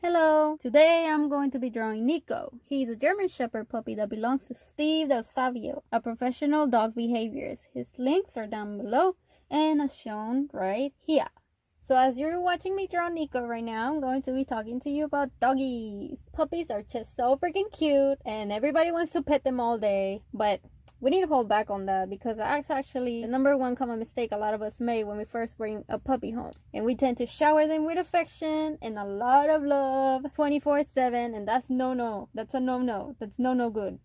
Hello! Today I'm going to be drawing Nico. He's a German Shepherd puppy that belongs to Steve the Savio, a professional dog behaviorist. His links are down below and as shown right here. So as you're watching me draw Nico right now, I'm going to be talking to you about doggies. Puppies are just so freaking cute and everybody wants to pet them all day, but we need to hold back on that because that's actually the number one common mistake a lot of us make when we first bring a puppy home. And we tend to shower them with affection and a lot of love 24/7, and that's no. That's a no. That's no good.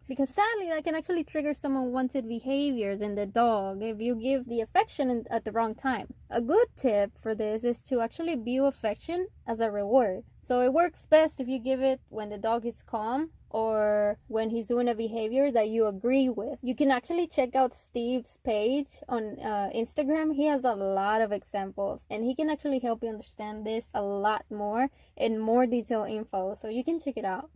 Because sadly, that can actually trigger some unwanted behaviors in the dog if you give the affection at the wrong time. A good tip for this is to actually view affection as a reward. So it works best if you give it when the dog is calm or when he's doing a behavior that you agree with. You can actually check out Steve's page on Instagram. He has a lot of examples and he can actually help you understand this a lot more in more detailed info. So you can check it out.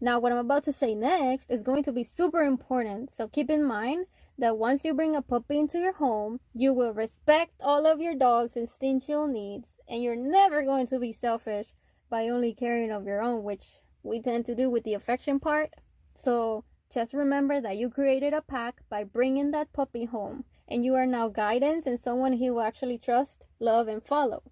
Now, what I'm about to say next is going to be super important, so keep in mind that once you bring a puppy into your home, you will respect all of your dog's instinctual needs, and you're never going to be selfish by only caring of your own, which we tend to do with the affection part. So just remember that you created a pack by bringing that puppy home, and you are now guidance and someone he will actually trust, love, and follow.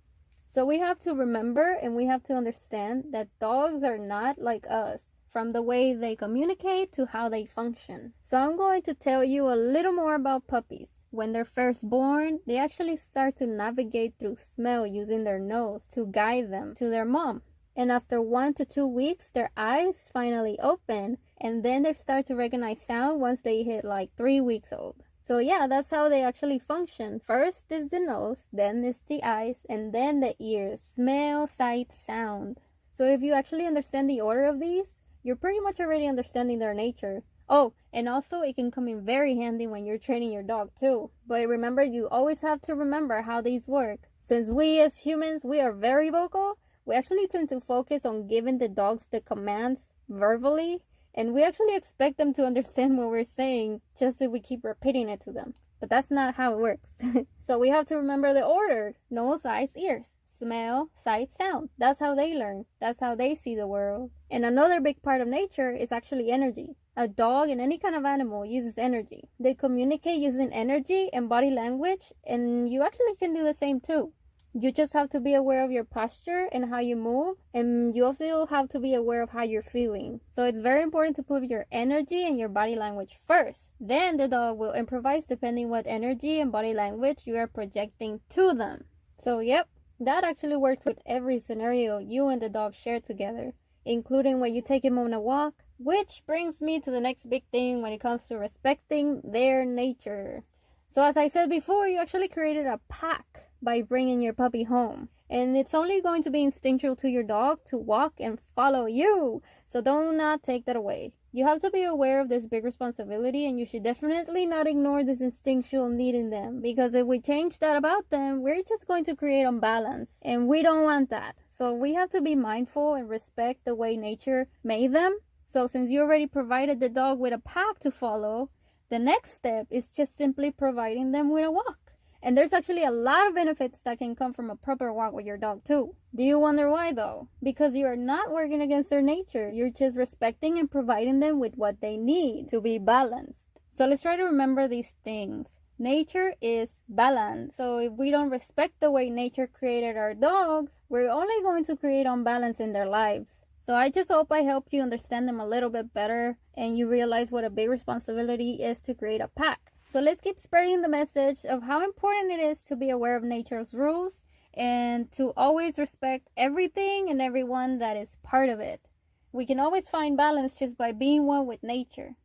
So we have to remember and we have to understand that dogs are not like us, from the way they communicate to how they function. So I'm going to tell you a little more about puppies. When they're first born, they actually start to navigate through smell using their nose to guide them to their mom. And after 1 to 2 weeks, their eyes finally open, and then they start to recognize sound once they hit like 3 weeks old. So yeah, that's how they actually function. First is the nose, then is the eyes, and then the ears. Smell, sight, sound. So if you actually understand the order of these, you're pretty much already understanding their nature. Oh, and also it can come in very handy when you're training your dog too. But remember, you always have to remember how these work. Since we as humans, we are very vocal, we actually tend to focus on giving the dogs the commands verbally, and we actually expect them to understand what we're saying just if we keep repeating it to them. But that's not how it works. So we have to remember the order: nose, eyes, ears. Smell, sight, sound. That's how they learn. That's how they see the world. And another big part of nature is actually energy. A dog and any kind of animal uses energy. They communicate using energy and body language, and you actually can do the same too. You just have to be aware of your posture and how you move, and you also have to be aware of how you're feeling. So it's very important to put your energy and your body language first. Then the dog will improvise depending what energy and body language you are projecting to them. So yep, that actually works with every scenario you and the dog share together, including when you take him on a walk, which brings me to the next big thing when it comes to respecting their nature. So as I said before, you actually created a pack by bringing your puppy home, and it's only going to be instinctual to your dog to walk and follow you, so do not take that away. You have to be aware of this big responsibility, and you should definitely not ignore this instinctual need in them, because if we change that about them, we're just going to create unbalance, and we don't want that. So we have to be mindful and respect the way nature made them. So since you already provided the dog with a pack to follow, the next step is just simply providing them with a walk. And there's actually a lot of benefits that can come from a proper walk with your dog too. Do you wonder why though? Because you are not working against their nature. You're just respecting and providing them with what they need to be balanced. So let's try to remember these things. Nature is balance. So if we don't respect the way nature created our dogs, we're only going to create unbalance in their lives. So I just hope I helped you understand them a little bit better and you realize what a big responsibility is to create a pack. So let's keep spreading the message of how important it is to be aware of nature's rules and to always respect everything and everyone that is part of it. We can always find balance just by being one with nature.